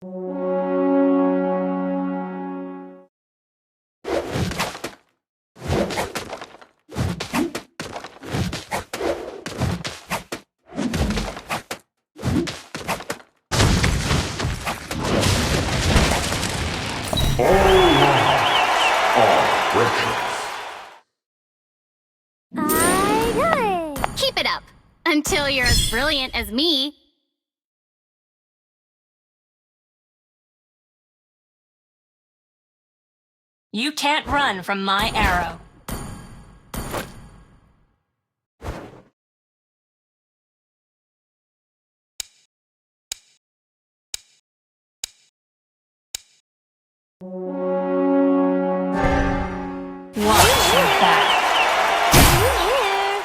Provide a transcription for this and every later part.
I got it! Keep it up! Until you're as brilliant as me. You can't run from my arrow. Watch your back. Here.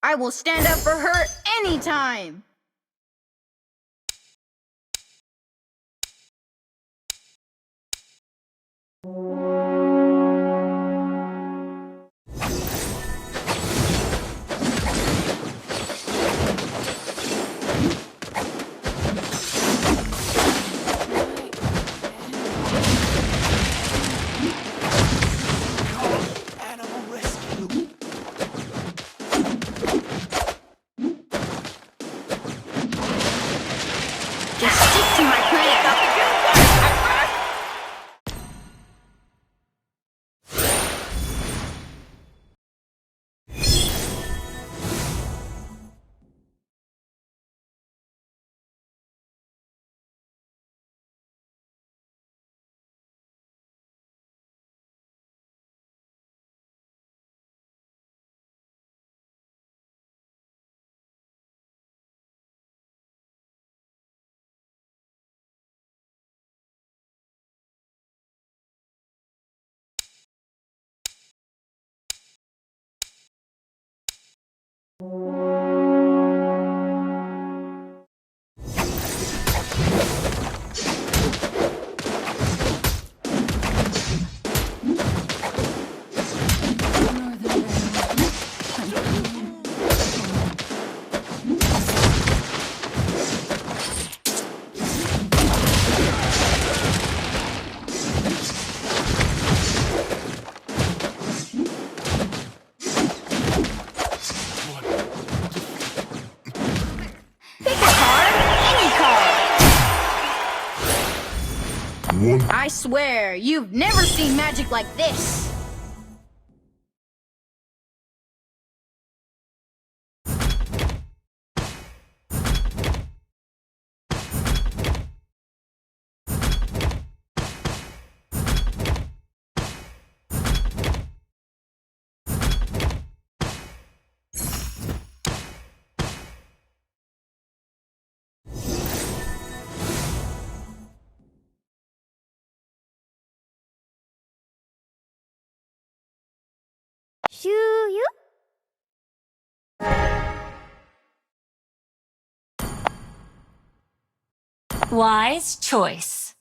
I will stand up for her anytime! Just stick to my plan. Pick a card, any card. I swear, you've never seen magic like this! Shoo you? Wise choice.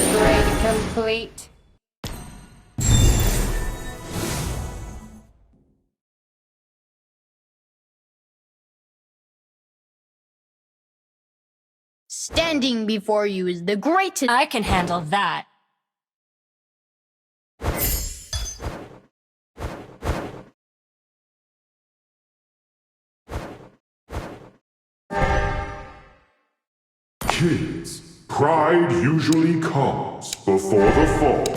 Upgrade complete. Standing before you is the greatest. I can handle that. Kids, pride usually comes before the fall.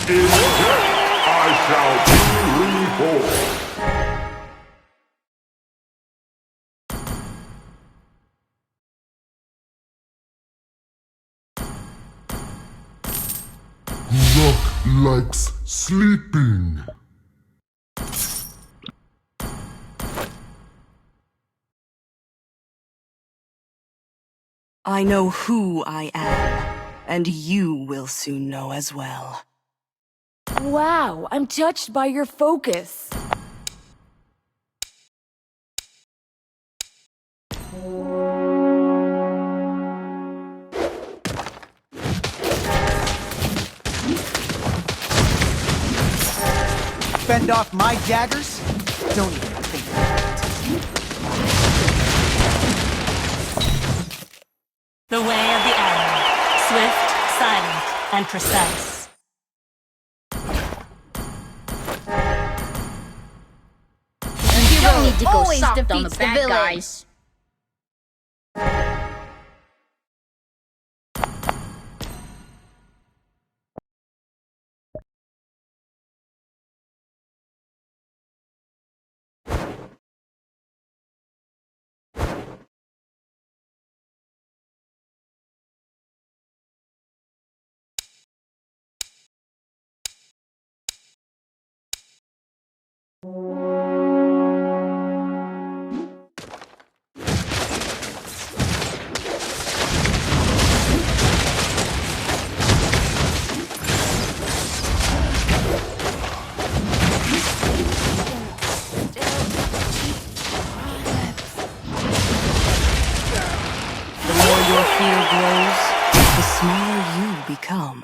In death, I shall be reborn. Rock likes sleeping. I know who I am, and you will soon know as well. Wow, I'm touched by your focus. Fend off my daggers? Don't even think about it. The way of the arrow. Swift, silent, and precise. You don't need to go always soft on the defeats the bad villain. guys. The more your fear grows, the smaller you become.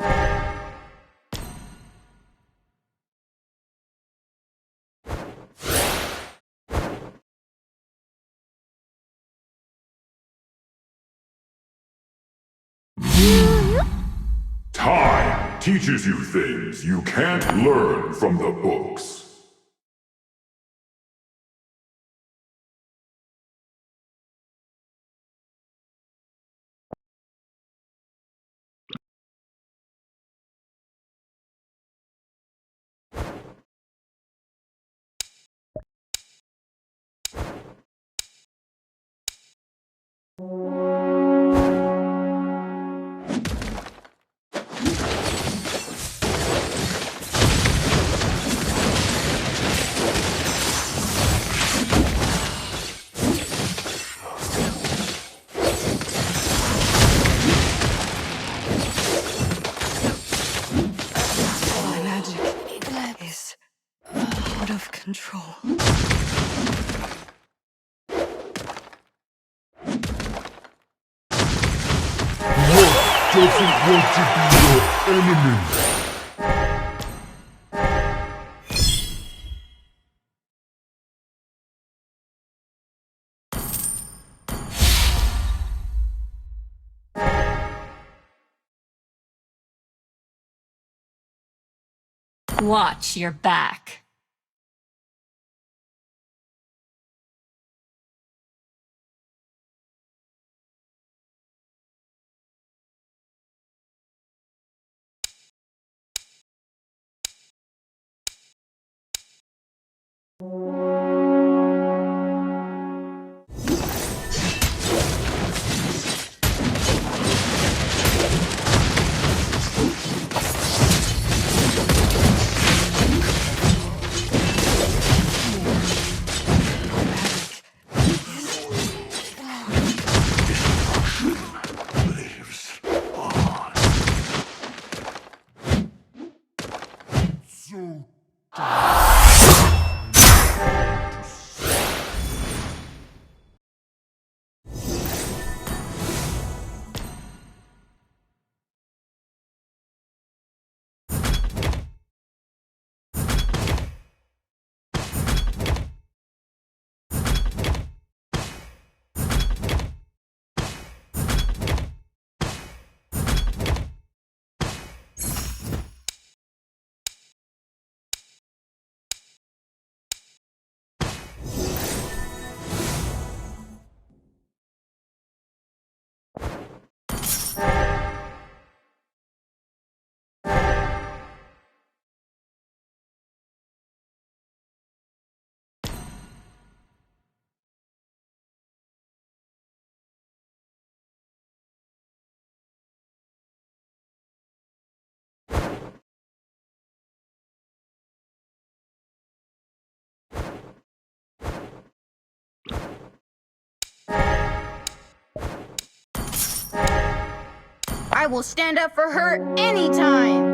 Time teaches you things you can't learn from the books. My magic is out of control. Rock doesn't want to be your enemy. Watch your back. I will stand up for her anytime!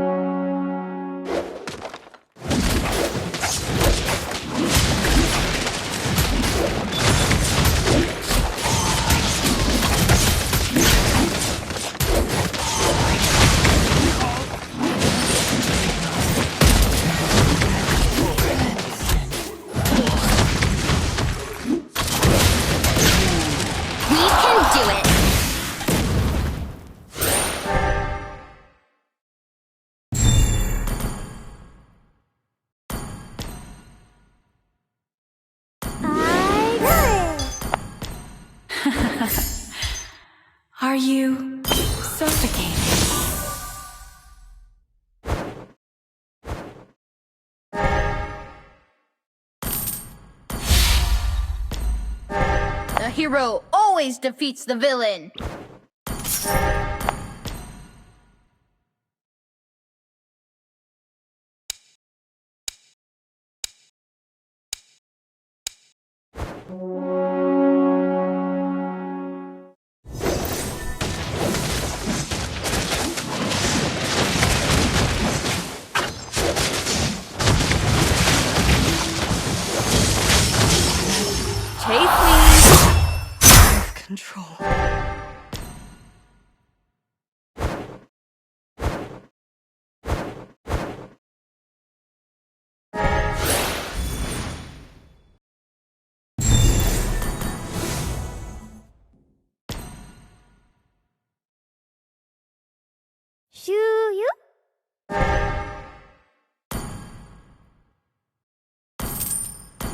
We can do it. Are you suffocating? The hero always defeats the villain! Take me out of control.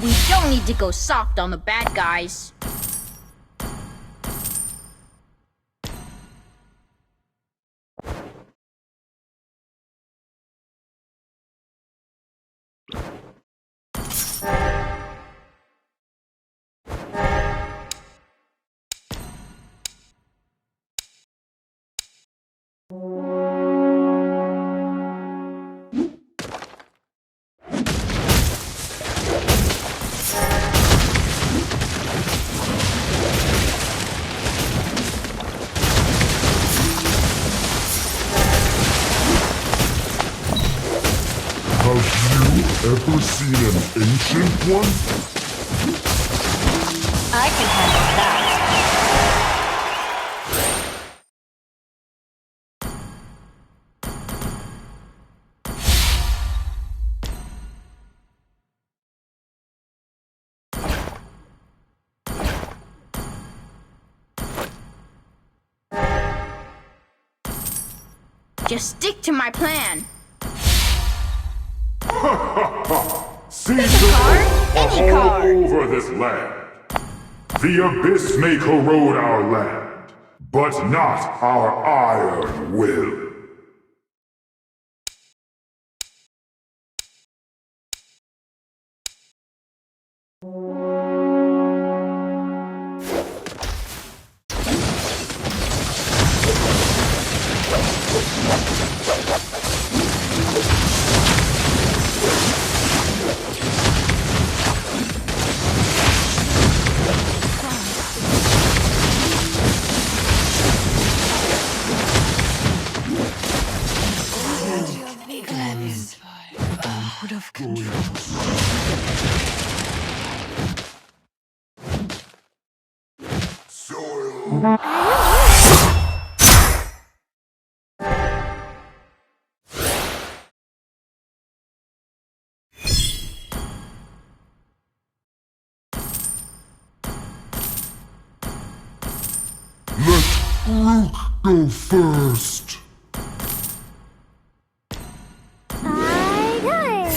We don't need to go soft on the bad guys. Have you ever seen an ancient one? I can handle that. Just stick to my plan. Seasons card, are any all card. over this land. The abyss may corrode our land, but not our iron will. out of control. Let Groot go first. I got it.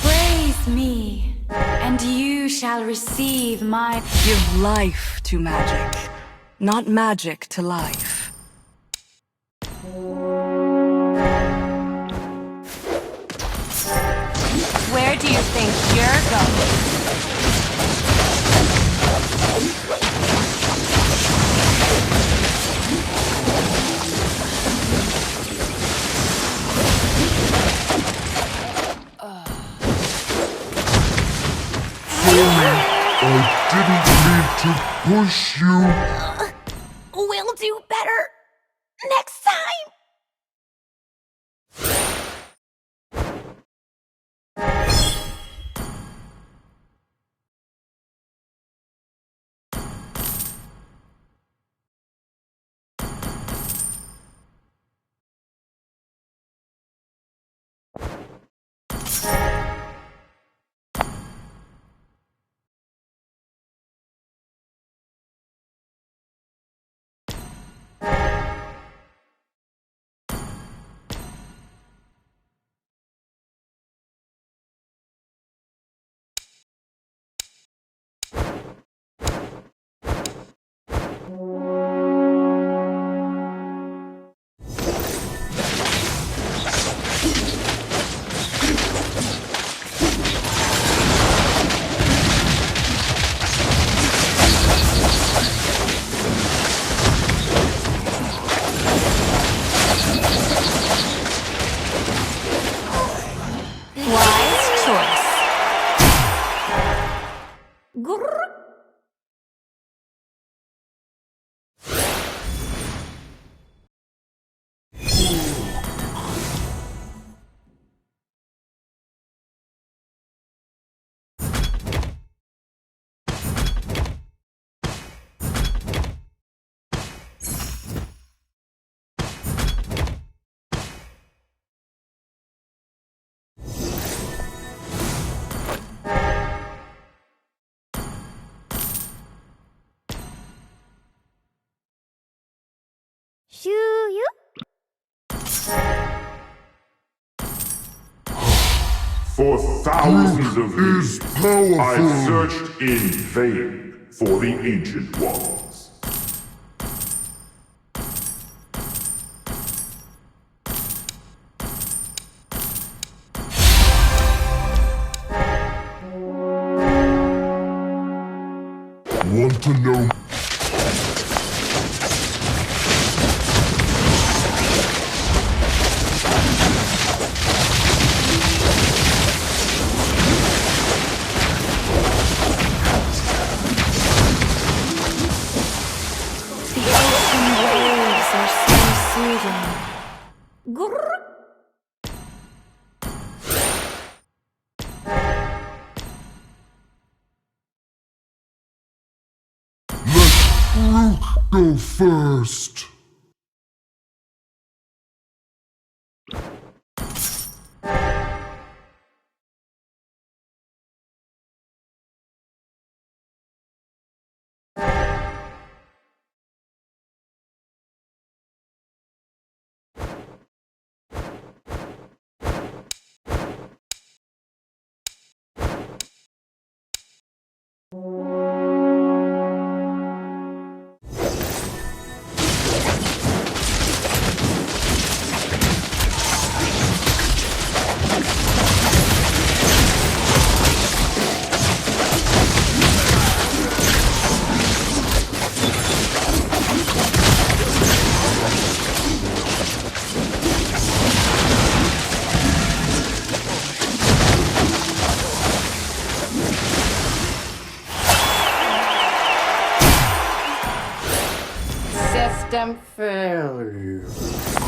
Praise me, and you shall receive my... Give life to magic, not magic to life. Where do you think you're going? I didn't mean to push you. We'll do better next time. Wise choice. Grrr. Shoo you. For thousands of Groot years, is powerful. I searched in vain for the Ancient Ones. Want to know? The ocean waves are so soothing. Grrr. Let Groot go first. am failure.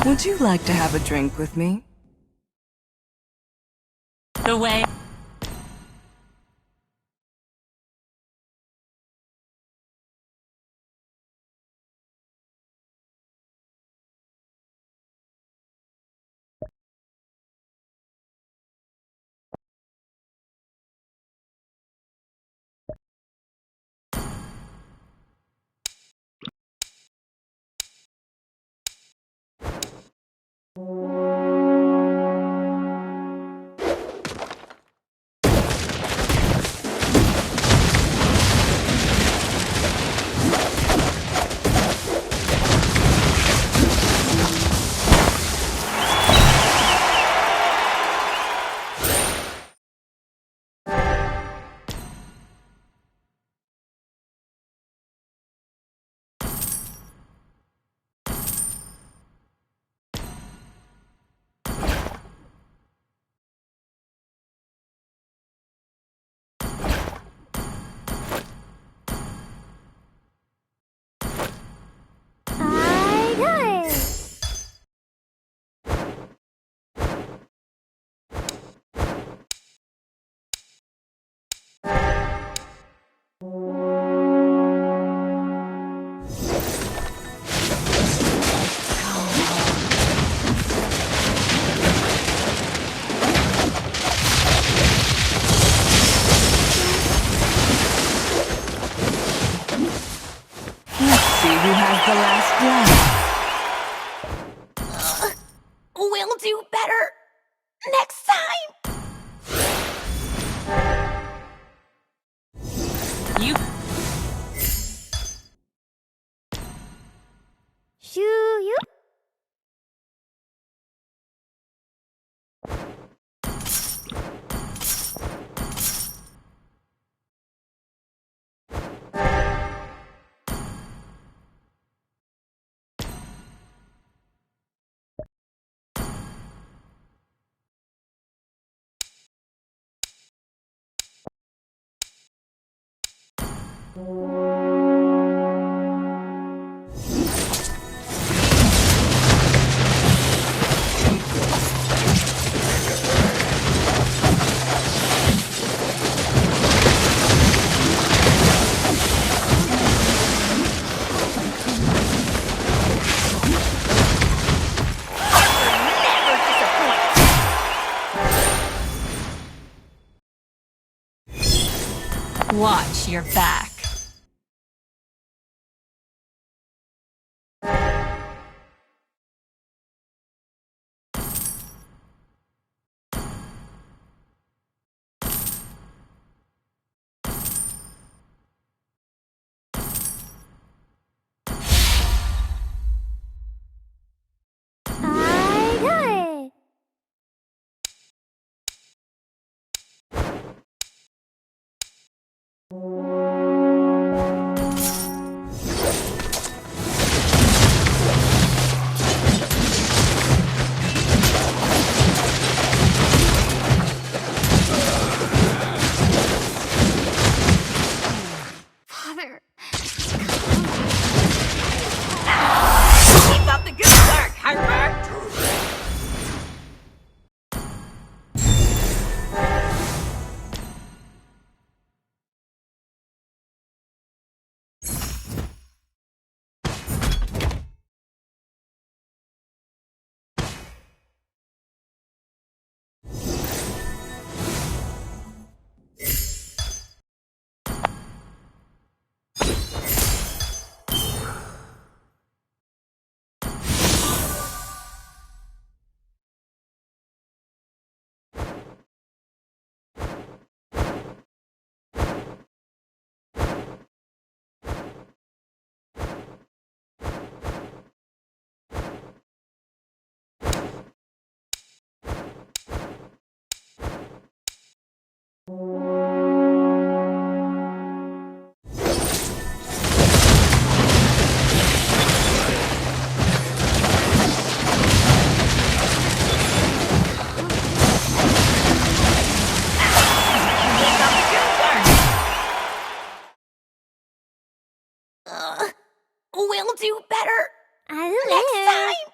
Would you like to have a drink with me? The way. I got it. Let's see who has the last laugh. We'll do better next time. You. You. Never disappoint. Watch your back. I got it. Father. Keep up the good work, Harper. We'll do better I don't know.